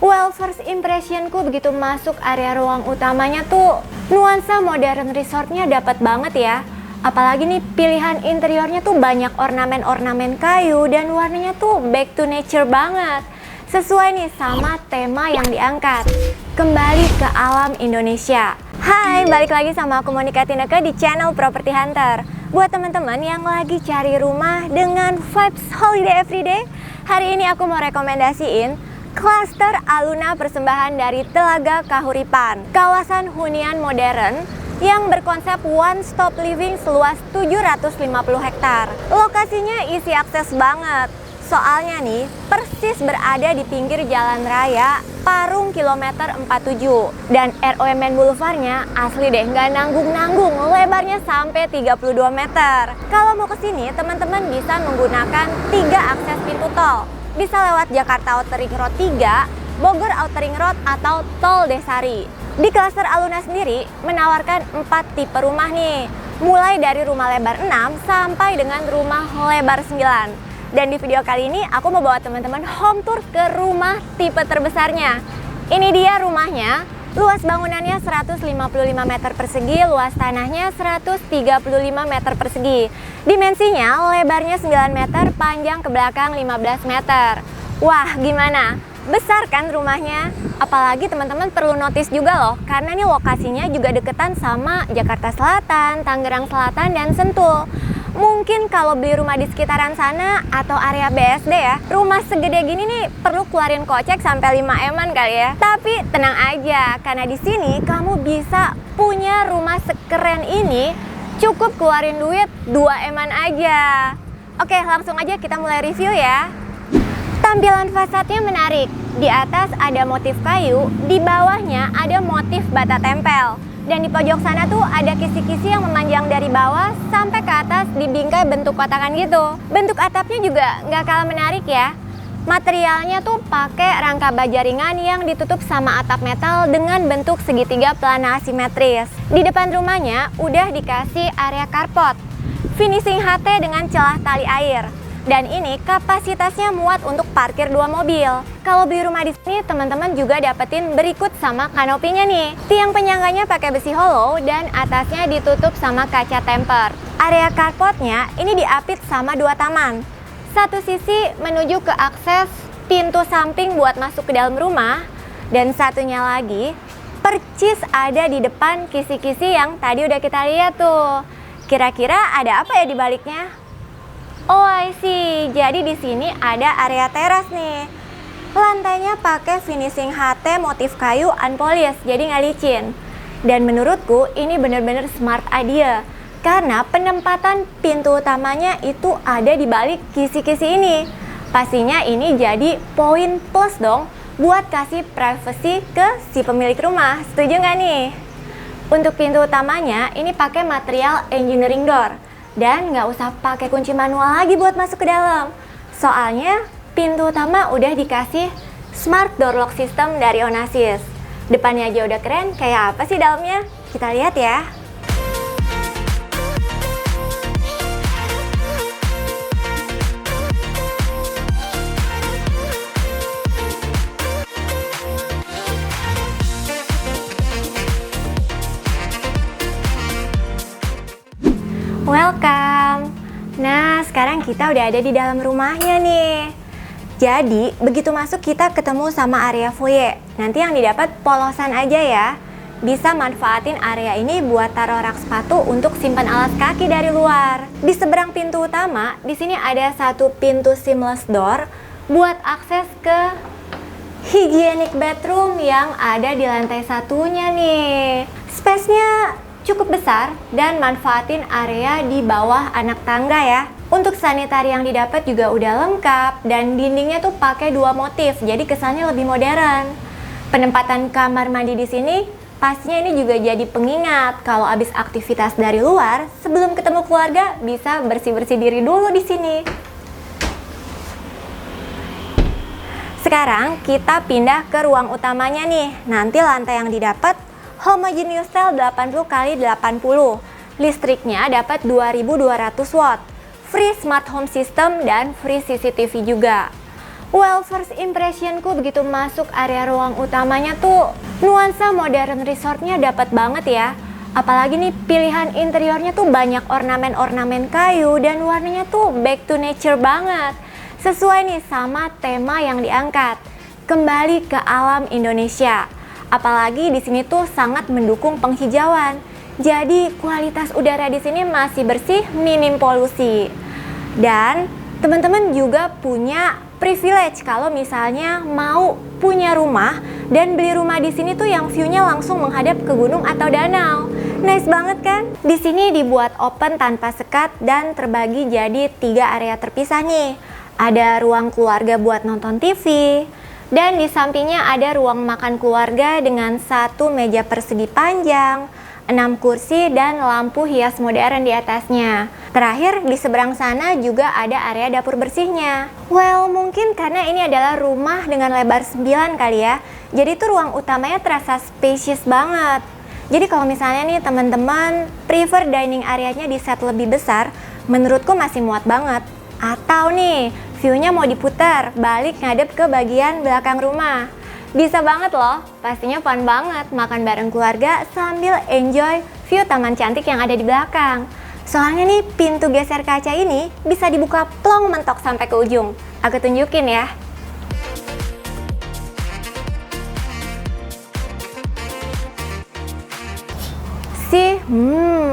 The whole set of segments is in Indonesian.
Well, first impressionku begitu masuk area ruang utamanya tuh nuansa modern resortnya dapat banget ya. Apalagi nih pilihan interiornya tuh banyak ornamen-ornamen kayu dan warnanya tuh back to nature banget. Sesuai nih sama tema yang diangkat. Kembali ke alam Indonesia. Hai, balik lagi sama aku Monica Tineke di channel Property Hunter. Buat teman-teman yang lagi cari rumah dengan vibes holiday everyday, hari ini aku mau rekomendasiin Cluster Aluna persembahan dari Telaga Kahuripan, kawasan hunian modern yang berkonsep one stop living seluas 750 hektar. Lokasinya easy akses banget. Soalnya nih, persis berada di pinggir jalan raya Parung kilometer 47. Dan ROMN Boulevardnya asli deh, nggak nanggung-nanggung, lebarnya sampai 32 meter. Kalau mau kesini, teman-teman bisa menggunakan 3 akses pintu tol. Bisa lewat Jakarta Outer Ring Road 3, Bogor Outer Ring Road, atau Tol Desari. Di Cluster Aluna sendiri menawarkan 4 tipe rumah nih, mulai dari rumah lebar 6 sampai dengan rumah lebar 9. Dan di video kali ini aku mau bawa teman-teman home tour ke rumah tipe terbesarnya. Ini dia rumahnya. Luas bangunannya 155 meter persegi, luas tanahnya 135 meter persegi. Dimensinya lebarnya 9 meter, panjang ke belakang 15 meter. Wah, gimana? Besar kan rumahnya? Apalagi teman-teman perlu notice juga loh, karena ini lokasinya juga deketan sama Jakarta Selatan, Tangerang Selatan, dan Sentul. Mungkin kalau beli rumah di sekitaran sana atau area BSD ya, rumah segede gini nih perlu keluarin kocek sampai 5 eman kali ya. Tapi tenang aja, karena di sini kamu bisa punya rumah sekeren ini cukup keluarin duit 2 eman aja. Oke, langsung aja kita mulai review ya. Tampilan fasadnya menarik. Di atas ada motif kayu, di bawahnya ada motif bata tempel. Dan di pojok sana tuh ada kisi-kisi yang memanjang dari bawah sampai ke atas di bingkai bentuk kotakan gitu. Bentuk atapnya juga nggak kalah menarik ya. Materialnya tuh pakai rangka baja ringan yang ditutup sama atap metal dengan bentuk segitiga pelana asimetris. Di depan rumahnya udah dikasih area carport, finishing HT dengan celah tali air. Dan ini kapasitasnya muat untuk parkir 2 mobil. Kalau beli rumah di sini, teman-teman juga dapetin berikut sama kanopinya nih. Tiang penyangganya pakai besi hollow dan atasnya ditutup sama kaca temper. Area carportnya ini diapit sama 2 taman. Satu sisi menuju ke akses pintu samping buat masuk ke dalam rumah, dan satunya lagi percis ada di depan kisi-kisi yang tadi udah kita lihat tuh. Kira-kira ada apa ya di baliknya? Oh, I see. Jadi di sini ada area teras nih. Lantainya pakai finishing HT motif kayu unpolished, jadi nggak licin. Dan menurutku ini bener-bener smart idea, karena penempatan pintu utamanya itu ada di balik kisi-kisi ini. Pastinya ini jadi poin plus dong buat kasih privacy ke si pemilik rumah. Setuju nggak nih? Untuk pintu utamanya ini pakai material engineering door. Dan nggak usah pakai kunci manual lagi buat masuk ke dalam. Soalnya pintu utama udah dikasih smart door lock system dari Onassis. Depannya aja udah keren, kayak apa sih dalamnya? Kita lihat ya. Welcome. Nah, sekarang kita udah ada di dalam rumahnya nih. Jadi, begitu masuk kita ketemu sama area foyer. Nanti yang didapat polosan aja ya. Bisa manfaatin area ini buat taruh rak sepatu untuk simpan alas kaki dari luar. Di seberang pintu utama, di sini ada satu pintu seamless door buat akses ke hygienic bathroom yang ada di lantai satunya nih. Space-nya cukup besar dan manfaatin area di bawah anak tangga ya. Untuk sanitari yang didapat juga udah lengkap dan dindingnya tuh pakai 2 motif, jadi kesannya lebih modern. Penempatan kamar mandi di sini pastinya ini juga jadi pengingat kalau abis aktivitas dari luar, sebelum ketemu keluarga bisa bersih-bersih diri dulu di sini. Sekarang kita pindah ke ruang utamanya nih. Nanti lantai yang didapat homogeneous style 80x80. Listriknya dapat 2200 watt. Free smart home system dan free CCTV juga. Well, first impressionku begitu masuk area ruang utamanya tuh nuansa modern resortnya dapat banget ya. Apalagi nih pilihan interiornya tuh banyak ornamen-ornamen kayu dan warnanya tuh back to nature banget. Sesuai nih sama tema yang diangkat, kembali ke alam Indonesia. Apalagi di sini tuh sangat mendukung penghijauan. Jadi kualitas udara di sini masih bersih, minim polusi. Dan teman-teman juga punya privilege kalau misalnya mau punya rumah dan beli rumah di sini tuh yang view-nya langsung menghadap ke gunung atau danau. Nice banget kan? Di sini dibuat open tanpa sekat dan terbagi jadi 3 area terpisah nih. Ada ruang keluarga buat nonton TV, dan di sampingnya ada ruang makan keluarga dengan 1 meja persegi panjang, 6 kursi dan lampu hias modern di atasnya. Terakhir, di seberang sana juga ada area dapur bersihnya. Well, mungkin karena ini adalah rumah dengan lebar 9 kali ya. Jadi tuh ruang utamanya terasa spacious banget. Jadi kalau misalnya nih teman-teman prefer dining area-nya di set lebih besar, menurutku masih muat banget. Atau nih, view-nya mau diputar, balik ngadep ke bagian belakang rumah. Bisa banget loh, pastinya fun banget makan bareng keluarga sambil enjoy view taman cantik yang ada di belakang. Soalnya nih pintu geser kaca ini bisa dibuka plong mentok sampai ke ujung. Aku tunjukin ya.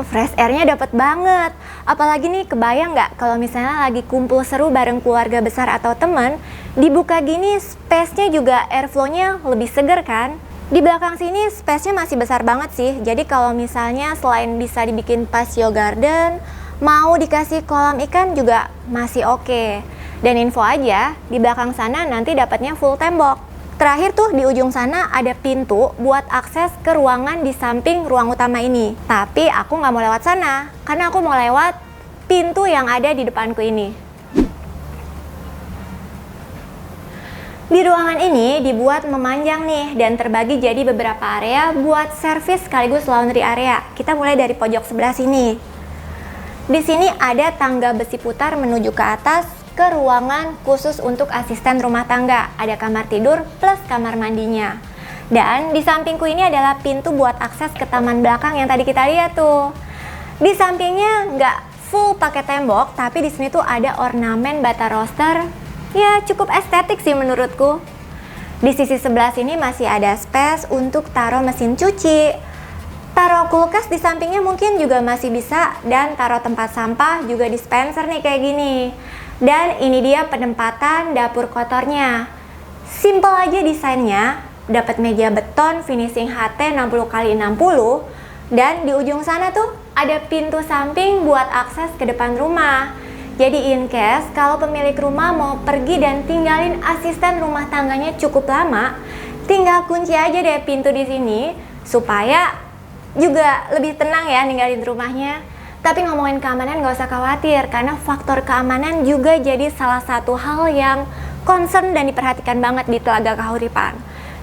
Fresh air-nya dapet banget. Apalagi nih kebayang nggak kalau misalnya lagi kumpul seru bareng keluarga besar atau teman, dibuka gini space-nya juga airflow-nya lebih seger kan? Di belakang sini space-nya masih besar banget sih. Jadi kalau misalnya selain bisa dibikin patio garden, mau dikasih kolam ikan juga masih oke. Dan info aja, di belakang sana nanti dapatnya full tembok. Terakhir tuh di ujung sana ada pintu buat akses ke ruangan di samping ruang utama ini. Tapi aku nggak mau lewat sana, karena aku mau lewat pintu yang ada di depanku ini. Di ruangan ini dibuat memanjang nih dan terbagi jadi beberapa area buat servis sekaligus laundry area. Kita mulai dari pojok sebelah sini. Di sini ada tangga besi putar menuju ke atas ke ruangan khusus untuk asisten rumah tangga. Ada kamar tidur plus kamar mandinya. Dan di sampingku ini adalah pintu buat akses ke taman belakang yang tadi kita lihat tuh. Di sampingnya nggak full pakai tembok, tapi di sini tuh ada ornamen bata roster. Ya cukup estetik sih menurutku. Di sisi sebelah sini masih ada space untuk taruh mesin cuci. Taruh kulkas di sampingnya mungkin juga masih bisa, dan taruh tempat sampah juga dispenser nih kayak gini. Dan ini dia penempatan dapur kotornya. Simple aja desainnya, dapat meja beton finishing HT 60x60, dan di ujung sana tuh ada pintu samping buat akses ke depan rumah. Jadi in case kalau pemilik rumah mau pergi dan tinggalin asisten rumah tangganya cukup lama, tinggal kunci aja deh pintu di sini supaya juga lebih tenang ya ninggalin rumahnya. Tapi ngomongin keamanan gak usah khawatir, karena faktor keamanan juga jadi salah satu hal yang concern dan diperhatikan banget di Telaga Kahuripan.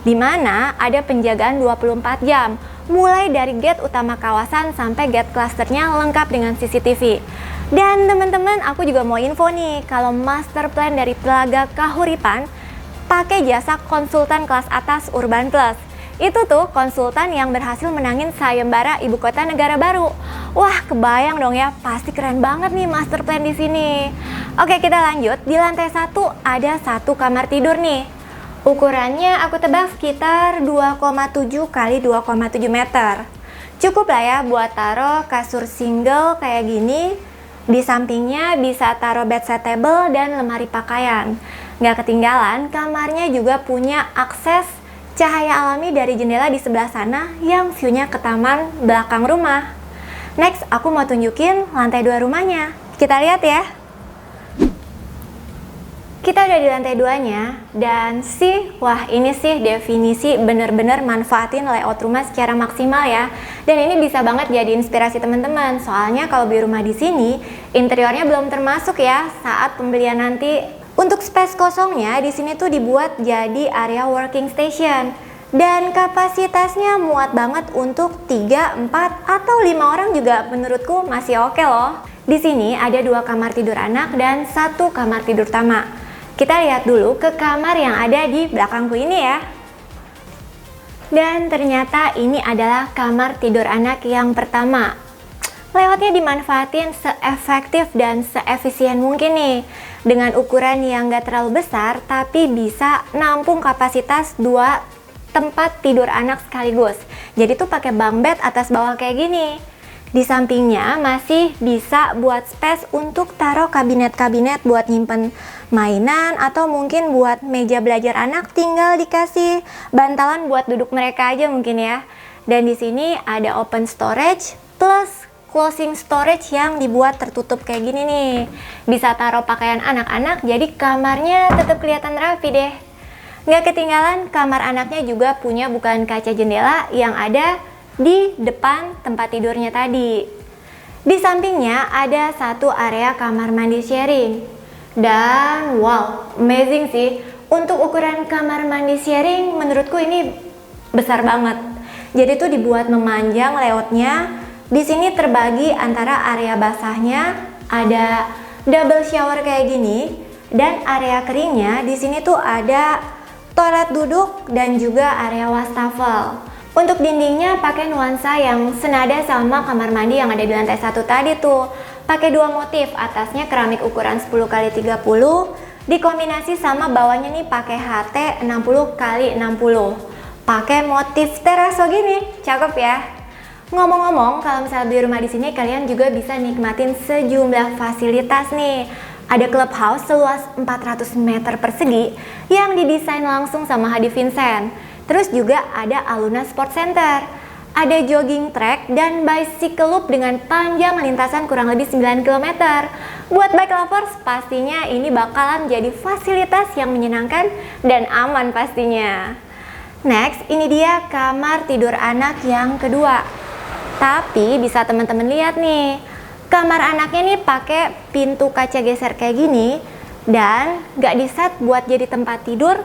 Dimana ada penjagaan 24 jam, mulai dari gate utama kawasan sampai gate klasternya lengkap dengan CCTV. Dan teman-teman, aku juga mau info nih, kalau master plan dari Telaga Kahuripan pakai jasa konsultan kelas atas Urban Plus. Itu tuh konsultan yang berhasil menangin sayembara Ibu Kota Negara Baru. Wah, kebayang dong ya, pasti keren banget nih master plan di sini. Oke, kita lanjut. Di lantai 1 ada 1 kamar tidur nih. Ukurannya aku tebak sekitar 2,7 x 2,7 meter. Cukup lah ya buat taruh kasur single kayak gini. Di sampingnya bisa taruh bedside table dan lemari pakaian. Nggak ketinggalan, kamarnya juga punya akses cahaya alami dari jendela di sebelah sana yang view-nya ke taman belakang rumah. Next, aku mau tunjukin lantai 2 rumahnya. Kita lihat ya. Kita udah di lantai 2-nya, dan wah ini sih definisi bener-bener manfaatin layout rumah secara maksimal ya. Dan ini bisa banget jadi inspirasi teman-teman. Soalnya kalau beli rumah di sini, interiornya belum termasuk ya saat pembelian nanti. Untuk space kosongnya di sini tuh dibuat jadi area working station. Dan kapasitasnya muat banget untuk 3, 4, atau 5 orang juga menurutku masih oke loh. Di sini ada 2 kamar tidur anak dan 1 kamar tidur utama. Kita lihat dulu ke kamar yang ada di belakangku ini ya. Dan ternyata ini adalah kamar tidur anak yang pertama. Layoutnya dimanfaatin seefektif dan seefisien mungkin nih. Dengan ukuran yang gak terlalu besar, tapi bisa nampung kapasitas 2 tempat tidur anak sekaligus. Jadi tuh pakai bunk bed atas bawah kayak gini. Di sampingnya masih bisa buat space untuk taruh kabinet-kabinet buat nyimpen mainan, atau mungkin buat meja belajar anak tinggal dikasih bantalan buat duduk mereka aja mungkin ya. Dan di sini ada open storage plus closing storage yang dibuat tertutup kayak gini nih. Bisa taruh pakaian anak-anak, jadi kamarnya tetap kelihatan rapi deh. Nggak ketinggalan, kamar anaknya juga punya bukaan kaca jendela yang ada di depan tempat tidurnya tadi. Di sampingnya ada satu area kamar mandi sharing. Dan wow, amazing sih. Untuk ukuran kamar mandi sharing menurutku ini besar banget. Jadi tuh dibuat memanjang layoutnya. Di sini terbagi antara area basahnya, ada double shower kayak gini, dan area keringnya di sini tuh ada toilet duduk dan juga area wastafel. Untuk dindingnya pakai nuansa yang senada sama kamar mandi yang ada di lantai 1 tadi tuh. Pakai 2 motif, atasnya keramik ukuran 10x30, dikombinasi sama bawahnya nih pakai HT 60x60. Pakai motif teraso gini, cakep ya. Ngomong-ngomong, kalau misalnya beli rumah di sini, kalian juga bisa nikmatin sejumlah fasilitas nih. Ada clubhouse seluas 400 meter persegi yang didesain langsung sama Hadi Vincent. Terus juga ada Aluna Sport Center. Ada jogging track dan bicycle loop dengan panjang lintasan kurang lebih 9 km. Buat bike lovers, pastinya ini bakalan jadi fasilitas yang menyenangkan dan aman pastinya. Next, ini dia kamar tidur anak yang kedua. Tapi bisa teman-teman lihat nih, kamar anaknya nih pakai pintu kaca geser kayak gini dan gak diset buat jadi tempat tidur,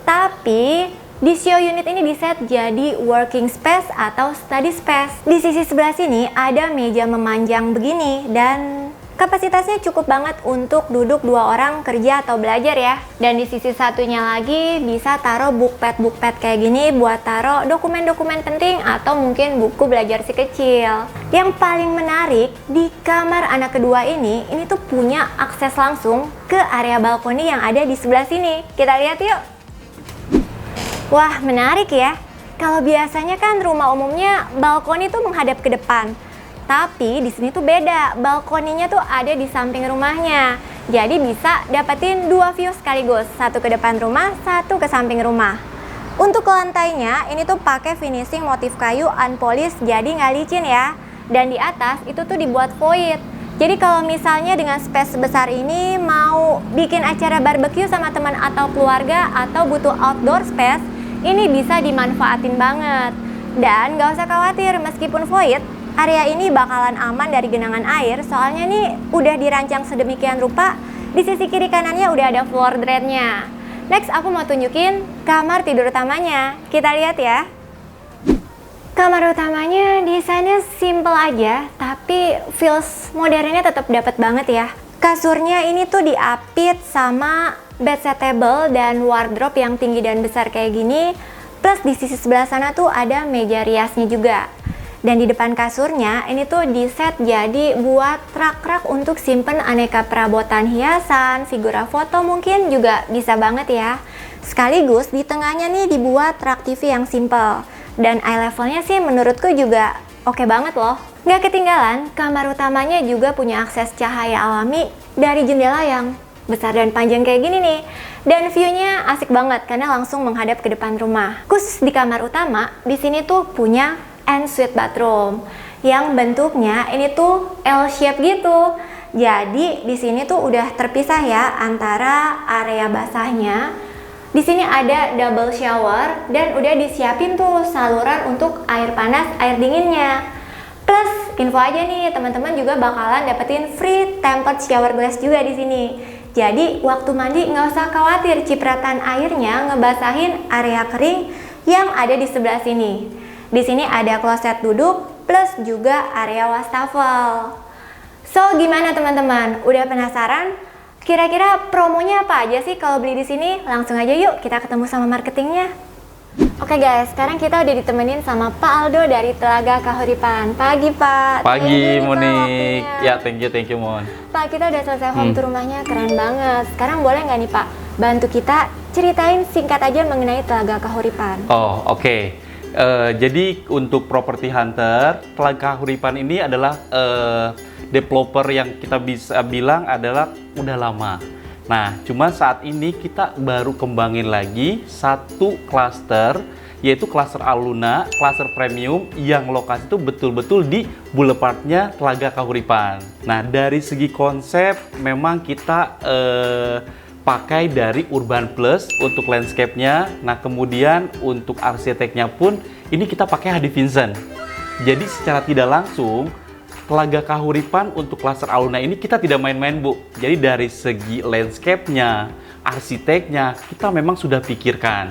tapi di show unit ini diset jadi working space atau study space. Di sisi sebelah sini ada meja memanjang begini dan kapasitasnya cukup banget untuk duduk 2 orang kerja atau belajar ya. Dan di sisi satunya lagi bisa taruh bookpad kayak gini buat taruh dokumen-dokumen penting atau mungkin buku belajar si kecil. Yang paling menarik di kamar anak kedua ini tuh punya akses langsung ke area balkoni yang ada di sebelah sini. Kita lihat yuk. Wah, menarik ya. Kalau biasanya kan rumah umumnya balkoni tuh menghadap ke depan. Tapi di sini tuh beda, balkoninya tuh ada di samping rumahnya. Jadi bisa dapetin 2 view sekaligus, satu ke depan rumah, satu ke samping rumah. Untuk lantainya ini tuh pakai finishing motif kayu unpolished, jadi nggak licin ya. Dan di atas itu tuh dibuat void. Jadi kalau misalnya dengan space sebesar ini mau bikin acara barbecue sama teman atau keluarga atau butuh outdoor space, ini bisa dimanfaatin banget. Dan nggak usah khawatir, meskipun void, area ini bakalan aman dari genangan air, soalnya nih udah dirancang sedemikian rupa. Di sisi kiri kanannya udah ada floor drainnya. Next, aku mau tunjukin kamar tidur utamanya. Kita lihat ya. Kamar utamanya desainnya simple aja, tapi feels modernnya tetap dapat banget ya. Kasurnya ini tuh diapit sama bedside table dan wardrobe yang tinggi dan besar kayak gini. Plus di sisi sebelah sana tuh ada meja riasnya juga. Dan di depan kasurnya ini tuh diset jadi buat rak-rak untuk simpen aneka perabotan hiasan, figura foto mungkin juga bisa banget ya. Sekaligus di tengahnya nih dibuat rak TV yang simple. Dan eye levelnya sih menurutku juga oke banget loh. Nggak ketinggalan, kamar utamanya juga punya akses cahaya alami dari jendela yang besar dan panjang kayak gini nih. Dan view-nya asik banget karena langsung menghadap ke depan rumah. Khusus di kamar utama, di sini tuh punya ensuite bathroom yang bentuknya ini tuh L shape gitu. Jadi di sini tuh udah terpisah ya antara area basahnya. Di sini ada double shower dan udah disiapin tuh saluran untuk air panas, air dinginnya. Plus info aja nih, teman-teman juga bakalan dapetin free tempered shower glass juga di sini. Jadi waktu mandi nggak usah khawatir cipratan airnya ngebasahin area kering yang ada di sebelah sini. Di sini ada kloset duduk plus juga area wastafel. So, gimana teman-teman? Udah penasaran? Kira-kira promonya apa aja sih kalau beli di sini? Langsung aja yuk kita ketemu sama marketingnya. Oke guys, sekarang kita udah ditemenin sama Pak Aldo dari Telaga Kahuripan. Pagi Pak. Pagi Monik. Ya thank you Mon. Pak, kita udah selesai home tour rumahnya, keren banget. Sekarang boleh nggak nih Pak, bantu kita ceritain singkat aja mengenai Telaga Kahuripan. Oh oke. Jadi untuk Property Hunter, Telaga Kahuripan ini adalah developer yang kita bisa bilang adalah udah lama. Nah, cuma saat ini kita baru kembangin lagi satu klaster, yaitu klaster Aluna, klaster premium yang lokasi itu betul-betul di boulevardnya Telaga Kahuripan. Nah, dari segi konsep memang kita pakai dari Urban Plus untuk landscape-nya. Nah, kemudian untuk arsiteknya pun ini kita pakai Hadi Vincent. Jadi secara tidak langsung Telaga Kahuripan untuk klaster Aluna ini kita tidak main-main Bu. Jadi dari segi landscape-nya, arsiteknya kita memang sudah pikirkan.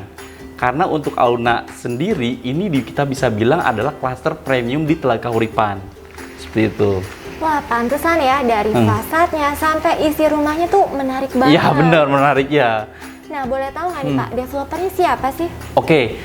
Karena untuk Aluna sendiri ini kita bisa bilang adalah klaster premium di Telaga Kahuripan. Seperti itu. Wah, pantesan ya dari fasadnya sampai isi rumahnya tuh menarik banget. Iya benar, menarik ya. Nah, boleh tahu nggak nih Pak, developernya siapa sih? Oke.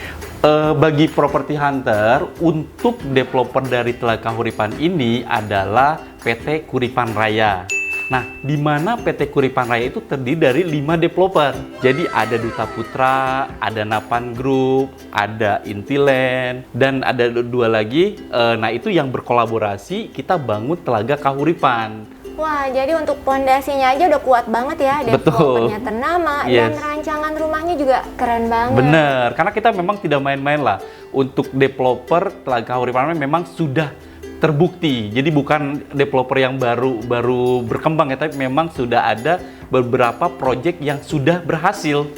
Bagi Property Hunter, untuk developer dari Telaga Kahuripan ini adalah PT Kuripan Raya. Nah, di mana PT Kuripan Raya itu terdiri dari 5 developer. Jadi ada Duta Putra, ada Napan Group, ada Intiland, dan ada 2 lagi. Nah, itu yang berkolaborasi kita bangun Telaga Kahuripan. Wah, jadi untuk pondasinya aja udah kuat banget ya, developernya ternama, dan rancangan rumahnya juga keren banget. Bener, karena kita memang tidak main-main lah. Untuk developer Telaga Kahuripan memang sudah terbukti. Jadi bukan developer yang baru berkembang ya, tapi memang sudah ada beberapa proyek yang sudah berhasil.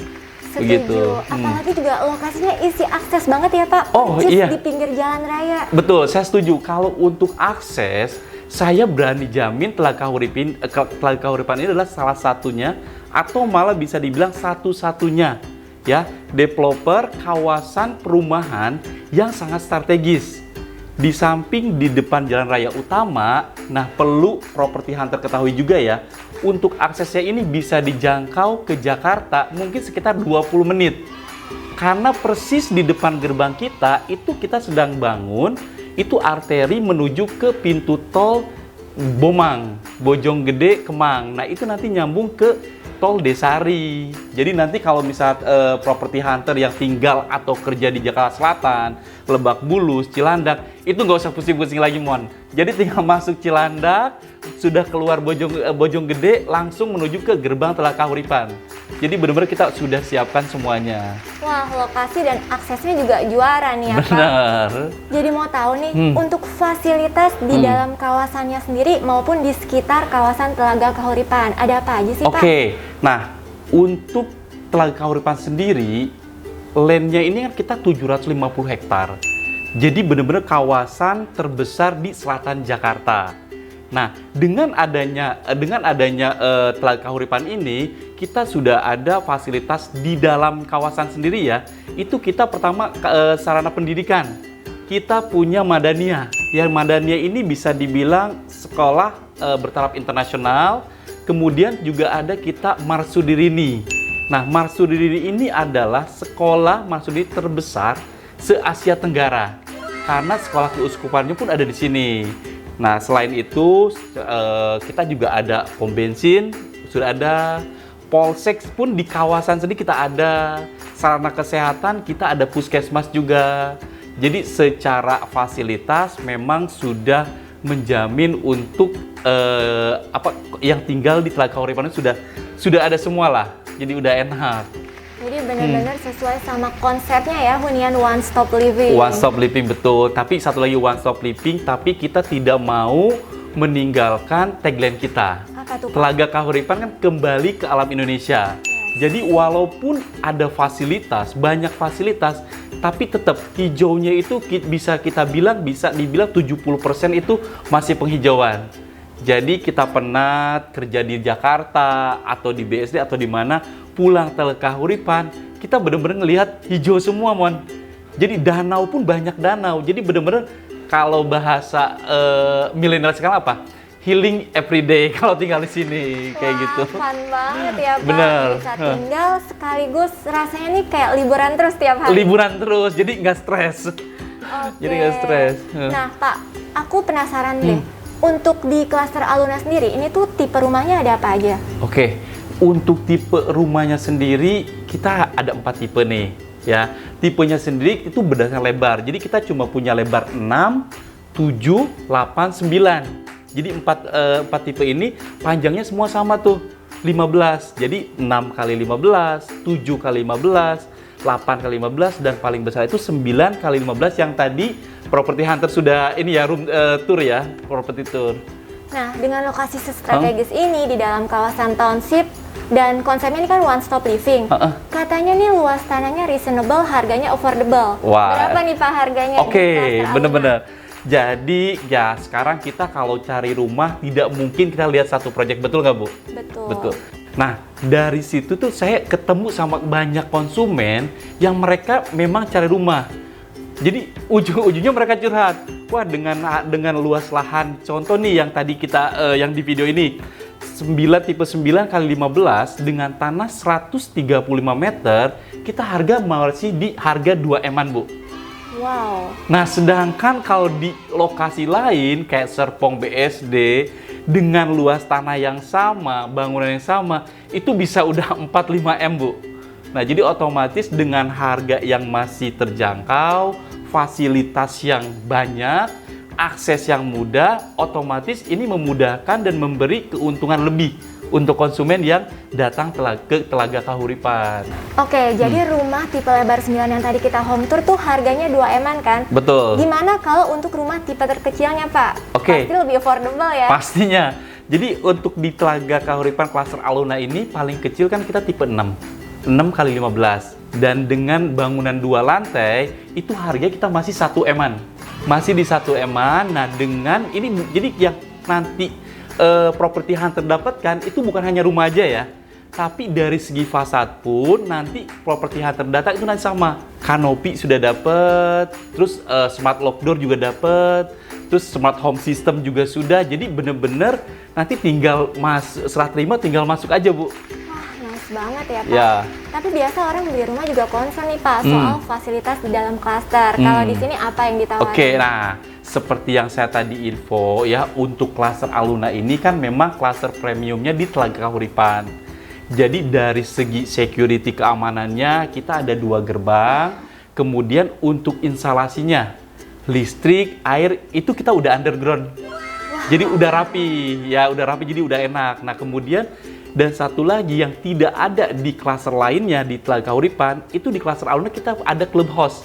Setuju. Begitu. Apalagi juga lokasinya isi akses banget ya Pak. Oh Percis iya. di pinggir jalan raya. Betul, saya setuju. Kalau untuk akses, saya berani jamin Telaga Kahuripan ini adalah salah satunya atau malah bisa dibilang satu-satunya ya developer kawasan perumahan yang sangat strategis. Di samping di depan jalan raya utama, nah perlu Property Hunter ketahui juga ya, untuk aksesnya ini bisa dijangkau ke Jakarta mungkin sekitar 20 menit. Karena persis di depan gerbang kita, itu kita sedang bangun, itu arteri menuju ke pintu tol Bomang, Bojonggede, Kemang. Nah itu nanti nyambung ke tol Desari. Jadi nanti kalau misal Property Hunter yang tinggal atau kerja di Jakarta Selatan, Lebak Bulus, Cilandak, itu nggak usah pusing-pusing lagi Mon. Jadi tinggal masuk Cilandak, sudah keluar Bojonggede, langsung menuju ke gerbang Telaga Kahuripan. Jadi benar-benar kita sudah siapkan semuanya. Wah, lokasi dan aksesnya juga juara nih ya Pak. Benar. Jadi mau tahu nih, untuk fasilitas di dalam kawasannya sendiri maupun di sekitar kawasan Telaga Kahuripan, ada apa aja sih Pak? Oke, nah untuk Telaga Kahuripan sendiri, land-nya ini kan kita 750 hektar. Jadi benar-benar kawasan terbesar di selatan Jakarta. Nah, dengan adanya Telaga Kahuripan ini, kita sudah ada fasilitas di dalam kawasan sendiri ya. Itu kita pertama sarana pendidikan. Kita punya Madania. Yang Madania ini bisa dibilang sekolah bertaraf internasional. Kemudian juga ada kita Marsudirini. Nah, Marsudirini ini adalah sekolah Marsudini terbesar se-Asia Tenggara. Karena sekolah keuskupannya pun ada di sini. Nah, selain itu kita juga ada pom bensin, sudah ada polsek pun di kawasan sini kita ada, sarana kesehatan kita ada puskesmas juga. Jadi secara fasilitas memang sudah menjamin untuk yang tinggal di Telaga Kahuripan sudah ada semua lah. Jadi udah enak. Jadi benar-benar sesuai sama konsepnya ya, hunian one stop living. One stop living betul, tapi satu lagi one stop living, tapi kita tidak mau meninggalkan tagline kita. Apa tuh, Pak? Telaga Kahuripan kan kembali ke alam Indonesia. Jadi walaupun ada fasilitas, banyak fasilitas, tapi tetap hijaunya itu bisa dibilang 70% itu masih penghijauan. Jadi kita penat kerja di Jakarta atau di BSD atau di mana, pulang Telaga Kahuripan, kita benar-benar ngelihat hijau semua, Mon. Jadi danau pun banyak danau. Jadi benar-benar kalau bahasa milenial sekarang apa? healing everyday kalau tinggal di sini kayak Wah, gitu. fun banget ya Pak. Bener. Bisa tinggal sekaligus rasanya nih kayak liburan terus tiap hari. Liburan terus, jadi nggak stres. Oke. Jadi nggak stres. Nah Pak, aku penasaran deh. Untuk di klaster Aluna sendiri, ini tuh tipe rumahnya ada apa aja? Oke, untuk tipe rumahnya sendiri kita ada 4 tipe nih, ya. Tipenya sendiri itu berdasarkan lebar. Jadi kita cuma punya lebar 6, 7, 8, 9. Jadi 4 tipe ini panjangnya semua sama tuh, 15. Jadi 6 kali 15, 7 kali 15, 8 kali 15, dan paling besar itu 9 kali 15 yang tadi Property Hunter sudah ini ya, room tour ya, property tour. Nah, dengan lokasi strategis ini di dalam kawasan township dan konsepnya ini kan one stop living. Katanya nih luas tanahnya reasonable, harganya affordable. Wah. Berapa nih Pak harganya? Oke, di klaster Aluna? bener-bener. Jadi ya sekarang kita kalau cari rumah tidak mungkin kita lihat satu proyek, betul nggak Bu? Betul. Betul. Nah, dari situ tuh saya ketemu sama banyak konsumen yang mereka memang cari rumah. Jadi ujung-ujungnya mereka curhat, wah dengan luas lahan, contoh nih yang tadi kita yang di video ini, tipe 9 kali 15 dengan tanah 135 meter, kita harga masih di harga 2M-an Bu. Wow. Nah, sedangkan kalau di lokasi lain kayak Serpong BSD dengan luas tanah yang sama, bangunan yang sama, itu bisa udah 4-5M Bu. Nah, jadi otomatis dengan harga yang masih terjangkau, fasilitas yang banyak, akses yang mudah, otomatis ini memudahkan dan memberi keuntungan lebih untuk konsumen yang datang ke Telaga Kahuripan. Oke, jadi rumah tipe lebar 9 yang tadi kita home tour tuh harganya 2M-an kan? Betul. Gimana kalau untuk rumah tipe terkecilnya Pak? Oke. Pasti lebih affordable ya? Pastinya. Jadi untuk di Telaga Kahuripan Klaster Aluna ini paling kecil kan kita tipe 6 kali 15. Dan dengan bangunan 2 lantai, itu harganya kita masih 1M-an. Masih di 1M-an. Nah, dengan ini jadi yang nanti Property Hunter dapatkan itu bukan hanya rumah aja ya, tapi dari segi fasad pun nanti Property Hunter data itu nanti sama. Kanopi sudah dapat, terus smart lock door juga dapat, terus smart home system juga sudah. Jadi bener-bener nanti tinggal serah terima, tinggal masuk aja Bu. Wah, nice banget ya Pak. Ya. Tapi biasa orang beli rumah juga concern nih Pak soal fasilitas di dalam klaster. Kalau di sini apa yang ditawarkan? Oke, nah seperti yang saya tadi info ya, untuk klaster Aluna ini kan memang klaster premiumnya di Telaga Kahuripan. Jadi dari segi security keamanannya kita ada 2 gerbang. Kemudian untuk instalasinya, listrik, air itu kita udah underground. Jadi udah rapi, ya udah rapi, jadi udah enak. Nah kemudian dan satu lagi yang tidak ada di klaster lainnya di Telaga Kahuripan, itu di klaster Aluna kita ada clubhouse.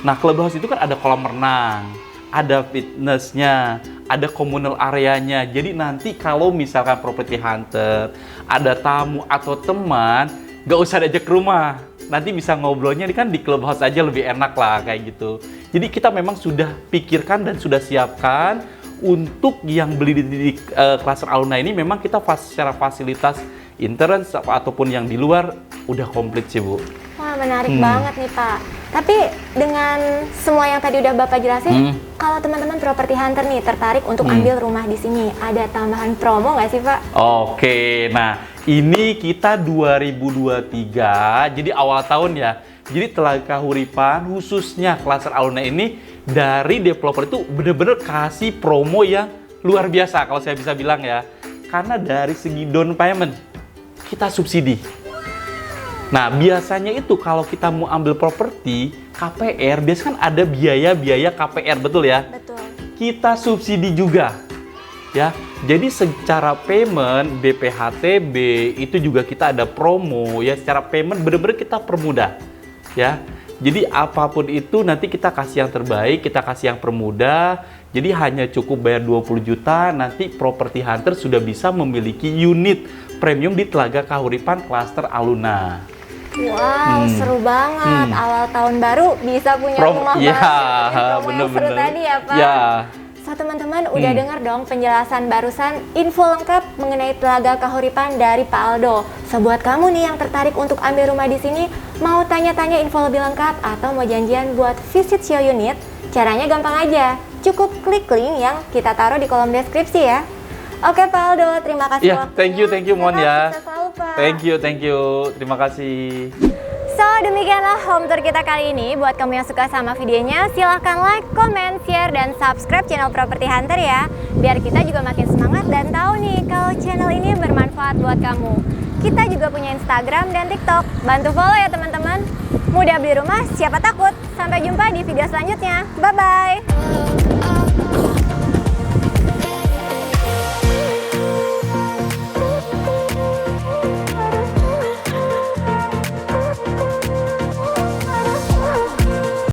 Nah clubhouse itu kan ada kolam renang, ada fitnessnya, ada communal areanya. Jadi nanti kalau misalkan Property Hunter ada tamu atau teman, nggak usah diajak ke rumah. Nanti bisa ngobrolnya kan di clubhouse aja, lebih enak lah kayak gitu. Jadi kita memang sudah pikirkan dan sudah siapkan untuk yang beli di klaster Aluna ini, memang kita secara fasilitas intern ataupun yang di luar udah komplit sih Bu. Wah, menarik banget nih Pak. Tapi dengan semua yang tadi udah Bapak jelasin, kalau teman-teman Property Hunter nih tertarik untuk ambil rumah di sini, ada tambahan promo nggak sih Pak? Oke, nah ini kita 2023, jadi awal tahun ya. Jadi Telaga Kahuripan khususnya klaster Aluna ini dari developer itu bener-bener kasih promo yang luar biasa kalau saya bisa bilang ya. Karena dari segi down payment kita subsidi. Nah, biasanya itu kalau kita mau ambil properti KPR, biasanya kan ada biaya-biaya KPR, betul ya? Betul. Kita subsidi juga. Ya, jadi secara payment BPHTB itu juga kita ada promo ya, secara payment bener-bener kita permudah. Ya. Jadi apapun itu nanti kita kasih yang terbaik, kita kasih yang permudah. Jadi hanya cukup bayar 20 juta, nanti Property Hunter sudah bisa memiliki unit premium di Telaga Kahuripan Klaster Aluna. Wow, seru banget. Awal tahun baru bisa punya rumah ya, baru. Promo yang seru tadi ya Pak. Ya. So teman-teman udah dengar dong penjelasan barusan, info lengkap mengenai Telaga Kahuripan dari Pak Aldo. So buat kamu nih yang tertarik untuk ambil rumah di sini, mau tanya-tanya info lebih lengkap atau mau janjian buat visit show unit, caranya gampang aja. Cukup klik link yang kita taruh di kolom deskripsi ya. Oke Pak Aldo, terima kasih Iya, waktunya. thank you Mon ya. Sukses selalu, Pak. Thank you. Terima kasih. So, demikianlah home tour kita kali ini. Buat kamu yang suka sama videonya, silahkan like, comment, share, dan subscribe channel Property Hunter ya. Biar kita juga makin semangat dan tahu nih kalau channel ini bermanfaat buat kamu. Kita juga punya Instagram dan TikTok. Bantu follow ya teman-teman. Mudah beli rumah, siapa takut. Sampai jumpa di video selanjutnya. Bye-bye.